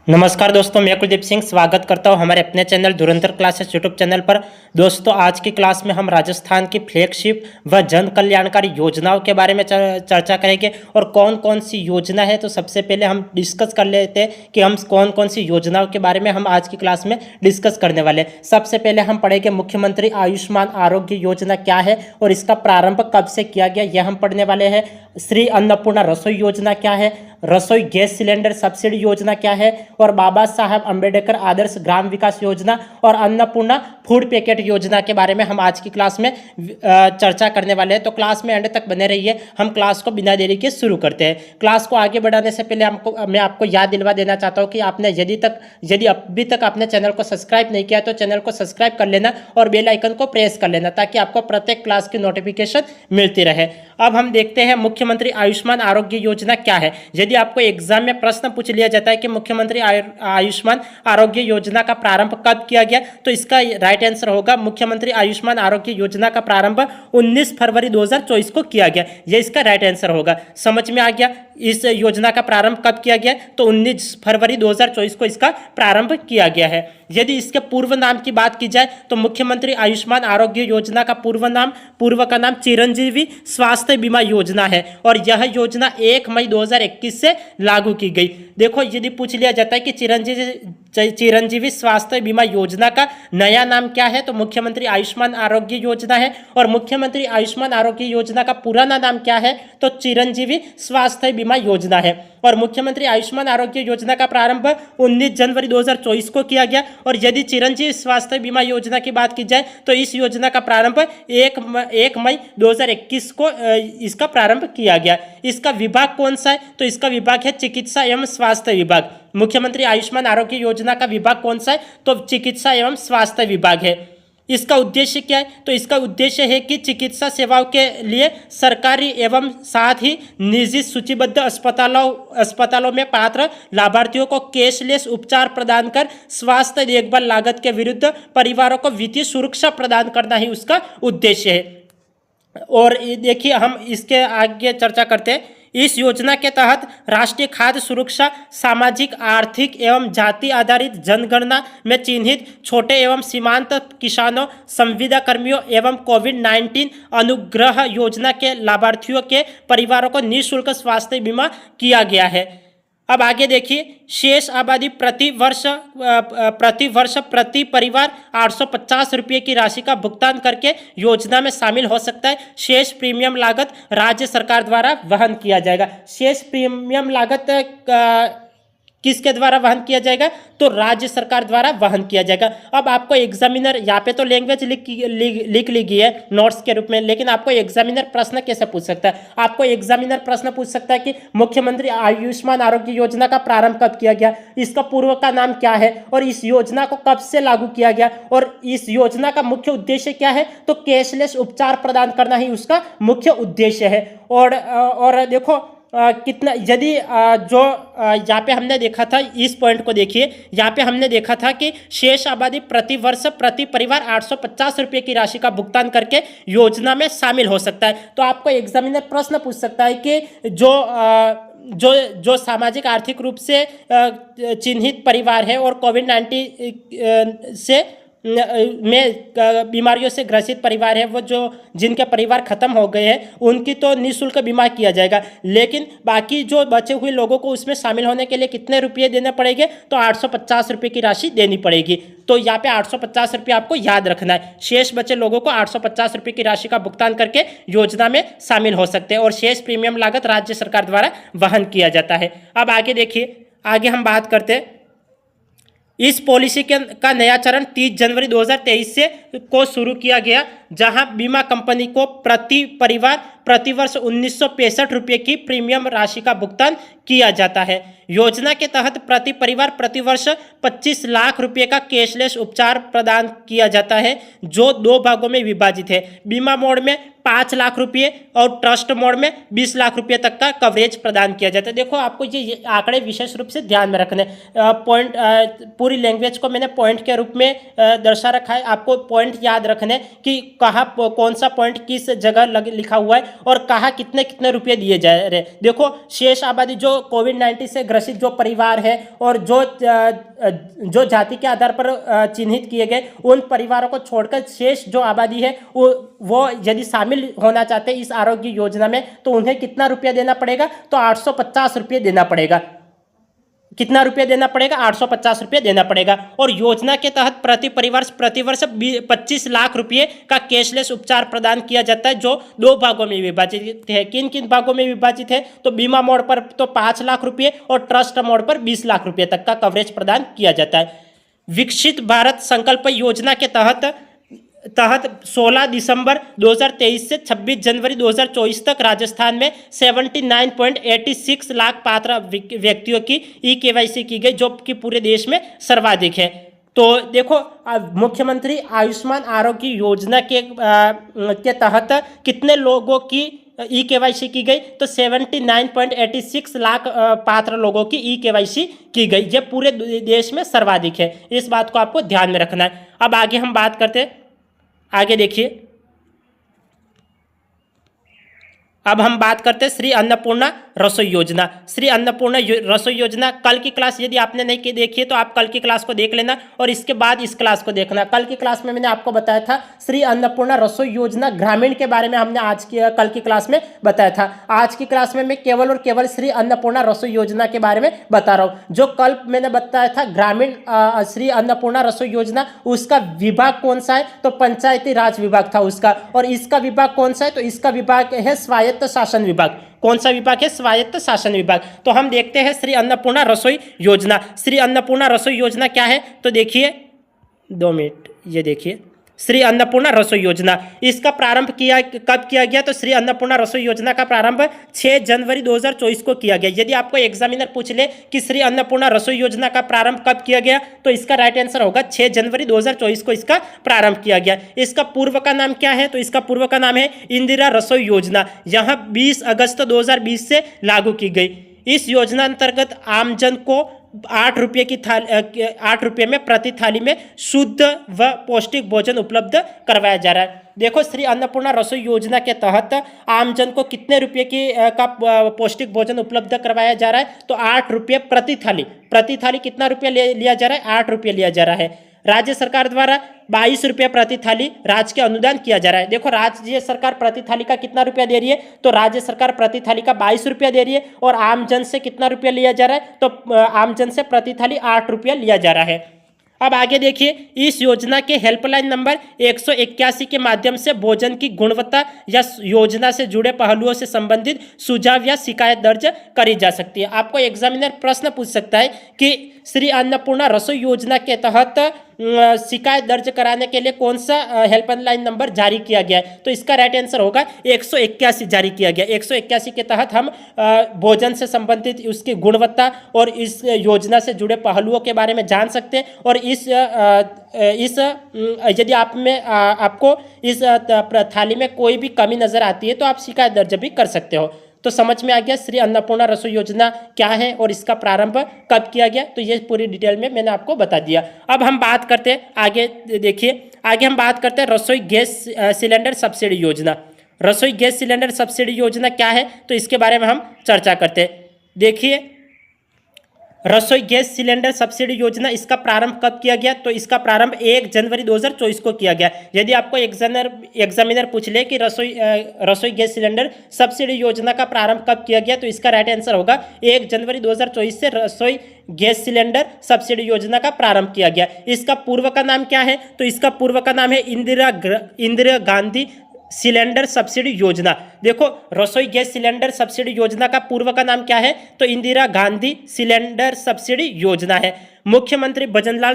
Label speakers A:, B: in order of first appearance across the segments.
A: नमस्कार दोस्तों, मैं कुलदीप सिंह स्वागत करता हूं हमारे अपने चैनल धुरंधर क्लासेस यूट्यूब चैनल पर। दोस्तों, आज की क्लास में हम राजस्थान की फ्लैगशिप व जन कल्याणकारी योजनाओं के बारे में चर्चा करेंगे और कौन कौन सी योजना है। तो सबसे पहले हम डिस्कस कर लेते हैं कि हम कौन कौन सी योजनाओं के बारे में हम आज की क्लास में डिस्कस करने वाले हैं। सबसे पहले हम पढ़ेंगे मुख्यमंत्री आयुष्मान आरोग्य योजना क्या है और इसका प्रारंभ कब से किया गया, यह हम पढ़ने वाले हैं। श्री अन्नपूर्णा रसोई योजना क्या है, रसोई गैस सिलेंडर सब्सिडी योजना क्या है और बाबा साहब अंबेडकर आदर्श ग्राम विकास योजना और अन्नपूर्णा फूड पैकेट योजना के बारे में हम आज की क्लास में चर्चा करने वाले हैं। तो क्लास में एंड तक बने रहिए। हम क्लास को बिना देरी के शुरू करते हैं। क्लास को आगे बढ़ाने से पहले मैं आपको याद दिलवा देना चाहता हूं कि आपने यदि अभी तक आपने चैनल को सब्सक्राइब नहीं किया तो चैनल को सब्सक्राइब कर लेना और बेल आइकन को प्रेस कर लेना ताकि आपको प्रत्येक क्लास की नोटिफिकेशन मिलती रहे। अब हम देखते हैं मुख्यमंत्री आयुष्मान आरोग्य योजना क्या है। यदि आपको एग्जाम में प्रश्न पूछ लिया जाता है कि मुख्यमंत्री आयुष्मान आरोग्य योजना का प्रारंभ कब किया गया, तो इसका राइट आंसर होगा मुख्यमंत्री आयुष्मान आरोग्य योजना का प्रारंभ 19 फरवरी 2024 को किया गया। यह इसका राइट आंसर होगा। समझ में आ गया इस योजना का प्रारंभ कब किया गया, तो 19 फरवरी 2024 को इसका प्रारंभ किया गया है। यदि इसके पूर्व नाम की बात की जाए तो मुख्यमंत्री आयुष्मान आरोग्य योजना का पूर्व का नाम चिरंजीवी स्वास्थ्य बीमा योजना है और यह योजना 1 मई 2021 से लागू की गई। देखो, यदि पूछ लिया जाता है कि चिरंजीवी स्वास्थ्य बीमा योजना का नया नाम क्या है, तो मुख्यमंत्री आयुष्मान आरोग्य योजना है। और मुख्यमंत्री आयुष्मान आरोग्य योजना का पुराना नाम क्या है, तो चिरंजीवी स्वास्थ्य बीमा योजना है। और मुख्यमंत्री आयुष्मान आरोग्य योजना का प्रारंभ 19 जनवरी 2024 को किया गया। और यदि चिरंजीवी स्वास्थ्य बीमा योजना की बात की जाए तो इस योजना का प्रारंभ 1 मई 2021 को इसका प्रारंभ किया गया। इसका विभाग कौन सा है, तो इसका विभाग है चिकित्सा एवं स्वास्थ्य विभाग। मुख्यमंत्री आयुष्मान आरोग्य योजना का विभाग कौन सा है, तो चिकित्सा एवं स्वास्थ्य विभाग है। इसका उद्देश्य क्या है, तो इसका उद्देश्य है कि चिकित्सा सेवाओं के लिए सरकारी एवं साथ ही निजी सूचीबद्ध अस्पतालों में पात्र लाभार्थियों को कैशलेस उपचार प्रदान कर स्वास्थ्य देखभाल लागत के विरुद्ध परिवारों को वित्तीय सुरक्षा प्रदान करना ही उसका उद्देश्य है। और देखिए, हम इसके आगे चर्चा करते हैं। इस योजना के तहत राष्ट्रीय खाद्य सुरक्षा, सामाजिक, आर्थिक एवं जाति आधारित जनगणना में चिन्हित छोटे एवं सीमांत किसानों, संविदा कर्मियों एवं कोविड-19 अनुग्रह योजना के लाभार्थियों के परिवारों को निःशुल्क स्वास्थ्य बीमा किया गया है। अब आगे देखिए, शेष आबादी प्रति वर्ष प्रति परिवार 850 रुपये की राशि का भुगतान करके योजना में शामिल हो सकता है। शेष प्रीमियम लागत राज्य सरकार द्वारा वहन किया जाएगा। शेष प्रीमियम लागत किसके द्वारा वहन किया जाएगा, तो राज्य सरकार द्वारा वहन किया जाएगा। अब आपको एग्जामिनर, यहाँ पे तो लैंग्वेज लिख ली गई है नोट्स के रूप में, लेकिन आपको एग्जामिनर प्रश्न कैसे पूछ सकता है। आपको एग्जामिनर प्रश्न पूछ सकता है कि मुख्यमंत्री आयुष्मान आरोग्य योजना का प्रारंभ कब किया गया, इसका पूर्व का नाम क्या है और इस योजना को कब से लागू किया गया और इस योजना का मुख्य उद्देश्य क्या है, तो कैशलेस उपचार प्रदान करना ही उसका मुख्य उद्देश्य है। और देखो कितना, यदि यहाँ पे हमने देखा था, इस पॉइंट को देखिए, यहाँ पे हमने देखा था कि शेष आबादी प्रति वर्ष प्रति परिवार 850 रुपये की राशि का भुगतान करके योजना में शामिल हो सकता है। तो आपको एग्जामिनर प्रश्न पूछ सकता है कि जो सामाजिक आर्थिक रूप से चिन्हित परिवार है और कोविड-19 से बीमारियों से ग्रसित परिवार है, वो जिनके परिवार खत्म हो गए हैं, उनकी तो निःशुल्क बीमा किया जाएगा। लेकिन बाकी जो बचे हुए लोगों को उसमें शामिल होने के लिए कितने रुपये देने पड़ेंगे, तो 850 रुपये की राशि देनी पड़ेगी। तो यहाँ पे 850 रुपये आपको याद रखना है। शेष बचे लोगों को 850 रुपये की राशि का भुगतान करके योजना में शामिल हो सकते हैं और शेष प्रीमियम लागत राज्य सरकार द्वारा वहन किया जाता है। अब आगे देखिए, आगे हम बात करते हैं। इस पॉलिसी का नया चरण 30 जनवरी 2023 को शुरू किया गया, जहां बीमा कंपनी को प्रति परिवार प्रतिवर्ष 1965 रुपये की प्रीमियम राशि का भुगतान किया जाता है। योजना के तहत प्रति परिवार प्रतिवर्ष 25 लाख रुपये का कैशलेस उपचार प्रदान किया जाता है, जो 2 भागों में विभाजित है। बीमा मोड में 5 लाख रुपये और ट्रस्ट मोड में 20 लाख रुपये तक का कवरेज प्रदान किया जाता है। देखो, आपको ये आंकड़े विशेष रूप से ध्यान में रखने। पॉइंट, पूरी लैंग्वेज को मैंने पॉइंट के रूप में दर्शा रखा है। आपको पॉइंट याद रखने कि कहाँ कौन सा पॉइंट किस जगह लिखा हुआ है और कहा कितने कितने रुपये दिए जा रहे। देखो शेष आबादी जो कोविड-19 से ग्रसित जो परिवार है और जो जाति के आधार पर चिन्हित किए गए उन परिवारों को छोड़कर शेष जो आबादी है वो यदि शामिल होना चाहते हैं इस आरोग्य योजना में तो उन्हें कितना रुपया देना पड़ेगा, तो 850 रुपये देना पड़ेगा। कितना रुपया देना पड़ेगा, 850 रुपये देना पड़ेगा। और योजना के तहत प्रतिवर्ष 25 लाख रुपये का कैशलेस उपचार प्रदान किया जाता है, जो 2 भागों में विभाजित है। किन किन भागों में विभाजित है, तो बीमा मोड पर तो 5 लाख रुपये और ट्रस्ट मोड पर 20 लाख रुपये तक का कवरेज प्रदान किया जाता है। विकसित भारत संकल्प योजना के तहत 16 दिसंबर 2023 से 26 जनवरी 2024 तक राजस्थान में 79.86 लाख पात्र व्यक्तियों की ई-केवाईसी की गई, जो कि पूरे देश में सर्वाधिक है। तो देखो मुख्यमंत्री आयुष्मान आरोग्य योजना के तहत कितने लोगों की ई-केवाईसी की गई, तो 79.86 लाख पात्र लोगों की ई-केवाईसी की गई। ये पूरे देश में सर्वाधिक है, इस बात को आपको ध्यान में रखना है। अब आगे हम बात करते हैं, आगे देखिए, अब हम बात करते हैं श्री अन्नपूर्णा रसोई योजना। श्री अन्नपूर्णा रसोई योजना कल की क्लास यदि आपने नहीं देखी है तो आप कल की क्लास को देख लेना और इसके बाद इस क्लास को देखना। कल की क्लास में मैंने आपको बताया था श्री अन्नपूर्णा रसोई योजना ग्रामीण के बारे में हमने कल की क्लास में बताया था। आज की क्लास में मैं केवल और केवल श्री अन्नपूर्णा रसोई योजना के बारे में बता रहा हूँ। जो कल मैंने बताया था ग्रामीण श्री अन्नपूर्णा रसोई योजना, उसका विभाग कौन सा है, तो पंचायती राज विभाग था उसका। और इसका विभाग कौन सा है, तो इसका विभाग है स्वायत्त शासन विभाग। कौन सा विभाग है, स्वायत्त शासन विभाग। तो हम देखते हैं श्री अन्नपूर्णा रसोई योजना। श्री अन्नपूर्णा रसोई योजना क्या है, तो देखिए 2 मिनट, ये देखिए श्री अन्नपूर्णा रसोई योजना, इसका प्रारंभ कब किया गया, तो श्री अन्नपूर्णा रसोई योजना का प्रारंभ 6 जनवरी 2024 को किया गया। यदि आपको एग्जामिनर पूछ ले कि श्री अन्नपूर्णा रसोई योजना का प्रारंभ कब किया गया, तो इसका राइट आंसर होगा 6 जनवरी 2024 को इसका प्रारंभ किया गया। इसका पूर्व का नाम क्या है, तो इसका पूर्व का नाम है इंदिरा रसोई योजना। यह 20 अगस्त 2020 से लागू की गई। इस योजना अंतर्गत आमजन को 8 रुपये में प्रति थाली में शुद्ध व पौष्टिक भोजन उपलब्ध करवाया जा रहा है। देखो श्री अन्नपूर्णा रसोई योजना के तहत आमजन को कितने रुपये का पौष्टिक भोजन उपलब्ध करवाया जा रहा है, तो 8 रुपये प्रति थाली कितना रुपया लिया जा रहा है, 8 रुपये लिया जा रहा है। राज्य सरकार द्वारा 22 रुपये प्रति थाली राज्य के अनुदान किया जा रहा है। देखो राज्य सरकार प्रति थाली का कितना रुपया दे रही है, तो राज्य सरकार प्रति थाली का 22 रुपया दे रही है। और आमजन से कितना रुपया लिया जा रहा है, तो आमजन से प्रति थाली 8 रुपया लिया जा रहा है। अब आगे देखिए, इस योजना के हेल्पलाइन नंबर 181 के माध्यम से भोजन की गुणवत्ता या योजना से जुड़े पहलुओं से संबंधित सुझाव या शिकायत दर्ज करी जा सकती है। आपको एग्जामिनर प्रश्न पूछ सकता है कि श्री अन्नपूर्णा रसोई योजना के तहत शिकायत दर्ज कराने के लिए कौन सा हेल्पलाइन नंबर जारी किया गया है, तो इसका राइट आंसर होगा 181 जारी किया गया। 181 के तहत हम भोजन से संबंधित उसकी गुणवत्ता और इस योजना से जुड़े पहलुओं के बारे में जान सकते हैं। और यदि आपको इस थाली में कोई भी कमी नजर आती है तो आप शिकायत दर्ज भी कर सकते हो। तो समझ में आ गया श्री अन्नपूर्णा रसोई योजना क्या है और इसका प्रारंभ कब किया गया, तो ये पूरी डिटेल में मैंने आपको बता दिया। अब हम बात करते हैं आगे, देखिए आगे हम बात करते हैं रसोई गैस सिलेंडर सब्सिडी योजना। रसोई गैस सिलेंडर सब्सिडी योजना क्या है, तो इसके बारे में हम चर्चा करते हैं। देखिए रसोई गैस सिलेंडर सब्सिडी योजना, इसका प्रारंभ कब किया गया, तो इसका प्रारंभ 1 जनवरी 2024 को किया गया। यदि आपको एग्जामिनर पूछ ले कि रसोई गैस सिलेंडर सब्सिडी योजना का प्रारंभ कब किया गया, तो इसका राइट आंसर होगा 1 जनवरी 2024 से रसोई गैस सिलेंडर सब्सिडी योजना का प्रारंभ किया गया। इसका पूर्व का नाम क्या है, तो इसका पूर्व का नाम है इंदिरा गांधी सिलेंडर सब्सिडी योजना। देखो रसोई गैस सिलेंडर सब्सिडी योजना का पूर्व का नाम क्या है, तो इंदिरा गांधी सिलेंडर सब्सिडी योजना है। मुख्यमंत्री भजनलाल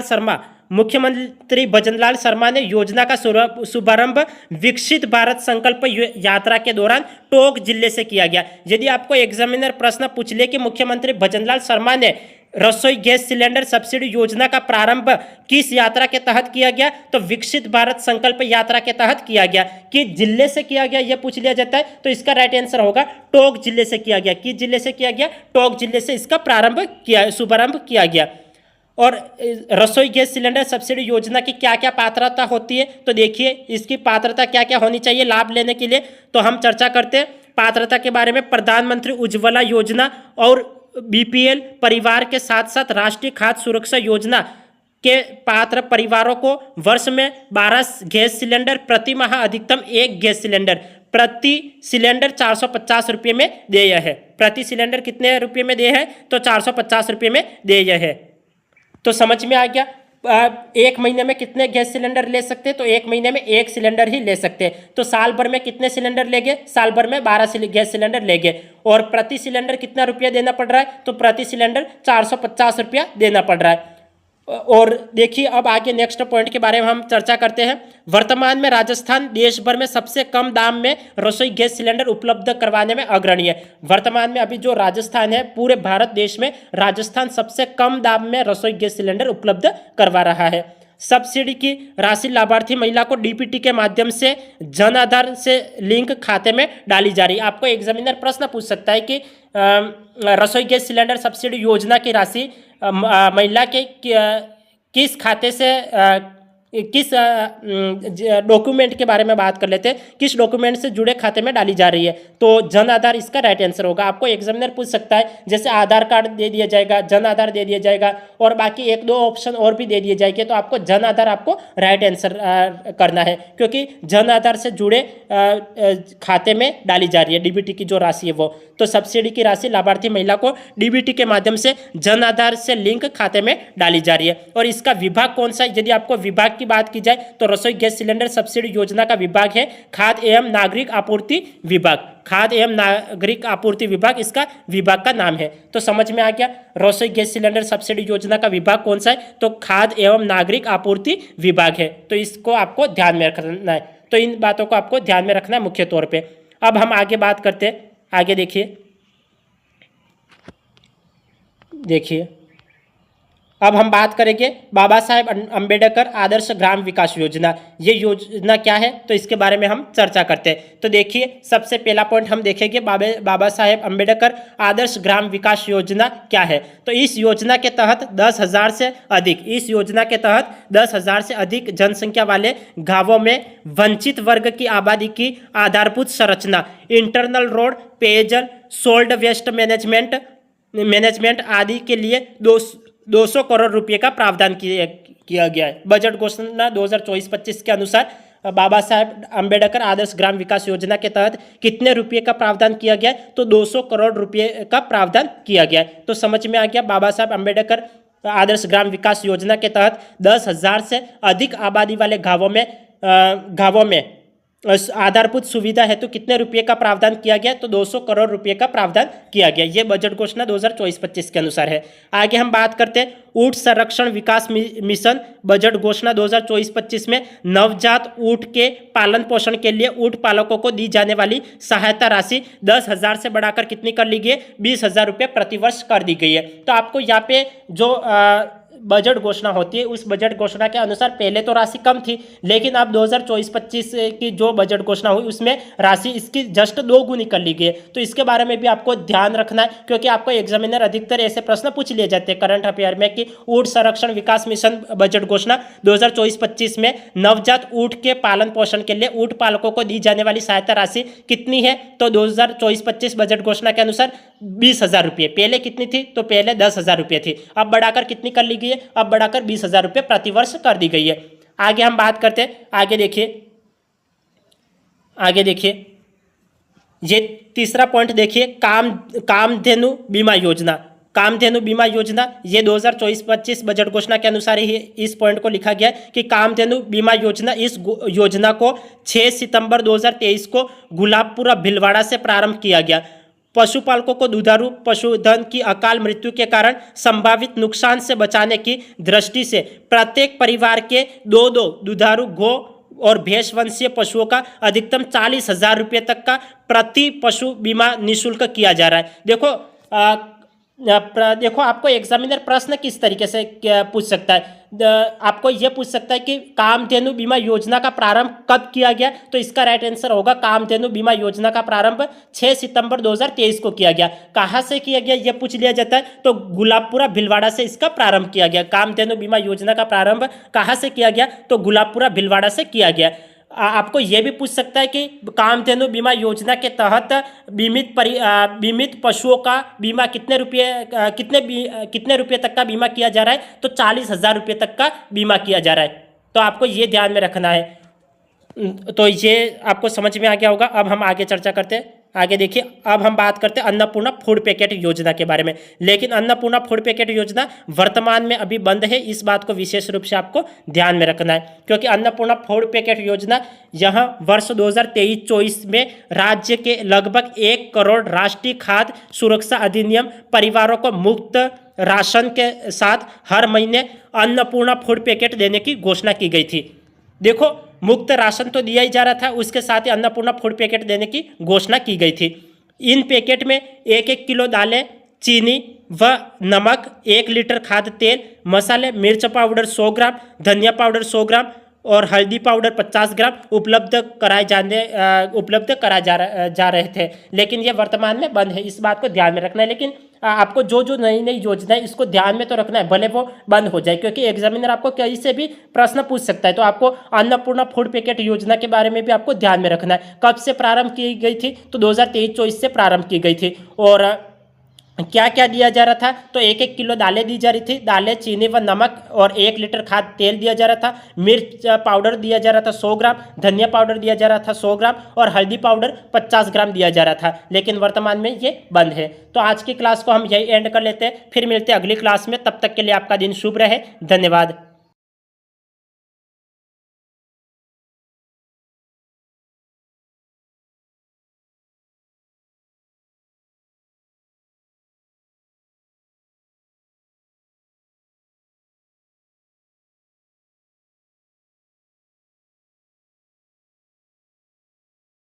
A: शर्मा ने योजना का शुभारंभ विकसित भारत संकल्प यात्रा के दौरान टोंक जिले से किया गया। यदि आपको एग्जामिनर प्रश्न पूछ ले कि मुख्यमंत्री भजनलाल शर्मा ने रसोई गैस सिलेंडर सब्सिडी योजना का प्रारंभ किस यात्रा के तहत किया गया, तो विकसित भारत संकल्प यात्रा के तहत किया गया। किस जिले से किया गया यह पूछ लिया जाता है, तो इसका राइट आंसर होगा टोंक जिले से किया गया। किस जिले से किया गया, टोंक जिले से इसका शुभारंभ किया गया। और रसोई गैस सिलेंडर सब्सिडी योजना की क्या क्या पात्रता होती है, तो देखिए इसकी पात्रता क्या क्या होनी चाहिए लाभ लेने के लिए। तो हम चर्चा करते हैं पात्रता के बारे में। प्रधानमंत्री उज्ज्वला योजना और बीपीएल परिवार के साथ साथ राष्ट्रीय खाद्य सुरक्षा योजना के पात्र परिवारों को वर्ष में 12 गैस सिलेंडर, प्रति माह अधिकतम 1 गैस सिलेंडर, प्रति सिलेंडर 450 रुपये में देय है। प्रति सिलेंडर कितने रुपये में देय है, तो 450 रुपये में देय है। तो समझ में आ गया। एक महीने में कितने गैस सिलेंडर ले सकते हैं, तो एक महीने में 1 सिलेंडर ही ले सकते हैं। तो साल भर में कितने सिलेंडर लेंगे, साल भर में 12 गैस सिलेंडर लेंगे। और प्रति सिलेंडर कितना रुपया देना पड़ रहा है, तो प्रति सिलेंडर 450 रुपया देना पड़ रहा है। और देखिए अब आगे नेक्स्ट पॉइंट के बारे में हम चर्चा करते हैं। वर्तमान में राजस्थान देश भर में सबसे कम दाम में रसोई गैस सिलेंडर उपलब्ध करवाने में अग्रणी है। वर्तमान में अभी जो राजस्थान है, पूरे भारत देश में राजस्थान सबसे कम दाम में रसोई गैस सिलेंडर उपलब्ध करवा रहा है। सब्सिडी की राशि लाभार्थी महिला को डीपीटी के माध्यम से जन आधार से लिंक खाते में डाली जा रही है। आपको एग्जामिनर प्रश्न पूछ सकता है कि रसोई गैस सिलेंडर सब्सिडी योजना की राशि महिला के किस खाते से किस डॉक्यूमेंट के बारे में बात कर लेते हैं, किस डॉक्यूमेंट से जुड़े खाते में डाली जा रही है। तो जन आधार इसका राइट आंसर होगा। आपको एग्जामिनर पूछ सकता है, जैसे आधार कार्ड दे दिया जाएगा, जन आधार दे दिया जाएगा और बाकी 1-2 ऑप्शन और भी दे दिए जाएंगे। तो आपको जन आधार आपको राइट आंसर करना है, क्योंकि जन आधार से जुड़े खाते में डाली जा रही है डीबीटी की जो राशि है वो। तो सब्सिडी की राशि लाभार्थी महिला को डीबीटी के माध्यम से जन आधार से लिंक खाते में डाली जा रही है। और इसका विभाग कौन सा है, यदि आपको विभाग की बात की जाए तो रसोई गैस सिलेंडर सब्सिडी योजना का विभाग है खाद्य एवं नागरिक आपूर्ति विभाग। खाद्य एवं नागरिक आपूर्ति विभाग इसका विभाग का नाम है। तो समझ में आ गया रसोई गैस सिलेंडर सब्सिडी योजना का विभाग कौन सा है, तो खाद्य एवं नागरिक आपूर्ति विभाग है। तो इसको आपको ध्यान में रखना है। तो इन बातों को आपको ध्यान में रखना है मुख्य तौर पर। अब हम आगे बात करते हैं। आगे देखिए अब हम बात करेंगे बाबा साहेब अंबेडकर आदर्श ग्राम विकास योजना। ये योजना क्या है, तो इसके बारे में हम चर्चा करते हैं। तो देखिए सबसे पहला पॉइंट हम देखेंगे बाबा साहेब अंबेडकर आदर्श ग्राम विकास योजना क्या है। तो इस योजना के तहत 10,000 से अधिक जनसंख्या वाले गांवों में वंचित वर्ग की आबादी की आधारभूत संरचना, इंटरनल रोड, पेयजल, सोल्ड वेस्ट मैनेजमेंट आदि के लिए 200 करोड़ रुपए का प्रावधान किया गया है। बजट घोषणा 2024-25 के अनुसार बाबा साहेब अंबेडकर आदर्श ग्राम विकास योजना के तहत कितने रुपए का प्रावधान किया गया है, तो 200 करोड़ रुपए का प्रावधान किया गया है। तो समझ में आ गया बाबा साहेब अंबेडकर आदर्श ग्राम विकास योजना के तहत 10,000 से अधिक आबादी वाले गांवों में आधारभूत सुविधा है तो कितने रुपए का प्रावधान किया गया, तो 200 करोड़ रुपए का प्रावधान किया गया। ये बजट घोषणा 2024-25 के अनुसार है। आगे हम बात करते हैं ऊंट संरक्षण विकास मिशन। बजट घोषणा 2024-25 में नवजात ऊंट के पालन पोषण के लिए ऊंट पालकों को दी जाने वाली सहायता राशि 10,000 से बढ़ाकर कितनी कर ली गई है, 20,000 रुपये प्रतिवर्ष कर दी गई है। तो आपको यहाँ पे जो बजट घोषणा होती है उस बजट घोषणा के अनुसार पहले तो राशि कम थी, लेकिन अब 2024-25 की जो बजट घोषणा हुई उसमें राशि इसकी जस्ट 2 गुनी कर ली गई है। तो इसके बारे में भी आपको ध्यान रखना है, क्योंकि आपको एग्जामिनर अधिकतर ऐसे प्रश्न पूछ लिए जाते हैं करंट अफेयर में कि ऊंट संरक्षण विकास मिशन बजट घोषणा 2024-25 में नवजात ऊंट के पालन पोषण के लिए ऊंट पालकों को दी जाने वाली सहायता राशि कितनी है, तो 2024-25 बजट घोषणा के अनुसार 20,000 रुपये। पहले कितनी थी, तो पहले 10,000 रुपये थी, अब बढ़ाकर कितनी कर ली गई है, अब बढ़ाकर 20,000 रुपये प्रतिवर्ष कर दी गई है। आगे हम बात करते हैं। आगे देखिए ये तीसरा पॉइंट देखिए कामधेनु बीमा योजना। कामधेनु बीमा योजना ये 2024-25 बजट घोषणा के अनुसार ही इस पॉइंट को लिखा गया है कि कामधेनु बीमा योजना, इस योजना को 6 सितंबर 2023 को गुलाबपुरा भिलवाड़ा से प्रारंभ किया गया। पशुपालकों को दुधारू पशुधन की अकाल मृत्यु के कारण संभावित नुकसान से बचाने की दृष्टि से प्रत्येक परिवार के 2 दुधारू गौ और भैंस वंशीय पशुओं का अधिकतम 40,000 रुपये तक का प्रति पशु बीमा निःशुल्क किया जा रहा है। देखो देखो, आपको एग्जामिनर प्रश्न किस तरीके से पूछ सकता है। आपको यह पूछ सकता है कि कामधेनु बीमा योजना का प्रारंभ कब किया गया, तो इसका राइट आंसर होगा कामधेनु बीमा योजना का प्रारंभ 6 सितंबर 2023 को किया गया। कहाँ से किया गया यह पूछ लिया जाता है, तो गुलाबपुरा भीलवाड़ा से इसका प्रारंभ किया गया। कामधेनु बीमा योजना का प्रारंभ कहाँ से किया गया, तो गुलाबपुरा भीलवाड़ा से किया गया। आपको यह भी पूछ सकता है कि कामधेनु बीमा योजना के तहत बीमित पशुओं का बीमा कितने रुपये तक का बीमा किया जा रहा है, तो 40,000 रुपये तक का बीमा किया जा रहा है। तो आपको ये ध्यान में रखना है। तो ये आपको समझ में आ गया होगा। अब हम आगे चर्चा करते हैं। आगे देखिए, अब हम बात करते हैं अन्नपूर्णा फूड पैकेट योजना के बारे में। लेकिन अन्नपूर्णा फूड पैकेट योजना वर्तमान में अभी बंद है, इस बात को विशेष रूप से आपको ध्यान में रखना है, क्योंकि अन्नपूर्णा फूड पैकेट योजना यहाँ वर्ष 2023-24 में राज्य के लगभग 1 करोड़ राष्ट्रीय खाद्य सुरक्षा अधिनियम परिवारों को मुफ्त राशन के साथ हर महीने अन्नपूर्णा फूड पैकेट देने की घोषणा की गई थी। देखो, मुफ्त राशन तो दिया ही जा रहा था, उसके साथ ही अन्नपूर्णा फूड पैकेट देने की घोषणा की गई थी। इन पैकेट में 1-1 किलो दालें, चीनी व नमक, 1 लीटर खाद्य तेल, मसाले, मिर्च पाउडर 100 ग्राम, धनिया पाउडर 100 ग्राम और हल्दी पाउडर 50 ग्राम उपलब्ध कराए जा रहे थे। लेकिन ये वर्तमान में बंद है, इस बात को ध्यान में रखना है। लेकिन आपको जो जो नई नई योजना है इसको ध्यान में तो रखना है, भले वो बंद हो जाए, क्योंकि एग्जामिनर आपको कहीं से भी प्रश्न पूछ सकता है। तो आपको अन्नपूर्णा फूड पैकेट योजना के बारे में भी आपको ध्यान में रखना है। कब से प्रारंभ की गई थी, तो 2023-24 से प्रारंभ की गई थी। और क्या क्या दिया जा रहा था, तो 1-1 किलो दालें दी जा रही थी, दालें, चीनी व नमक, और 1 लीटर खाद्य तेल दिया जा रहा था, मिर्च पाउडर दिया जा रहा था 100 ग्राम, धनिया पाउडर दिया जा रहा था 100 ग्राम और हल्दी पाउडर 50 ग्राम दिया जा रहा था। लेकिन वर्तमान में ये बंद है। तो आज की क्लास को हम यही एंड कर लेते हैं, फिर मिलते हैं अगली क्लास में। तब तक के लिए आपका दिन शुभ रहे। धन्यवाद।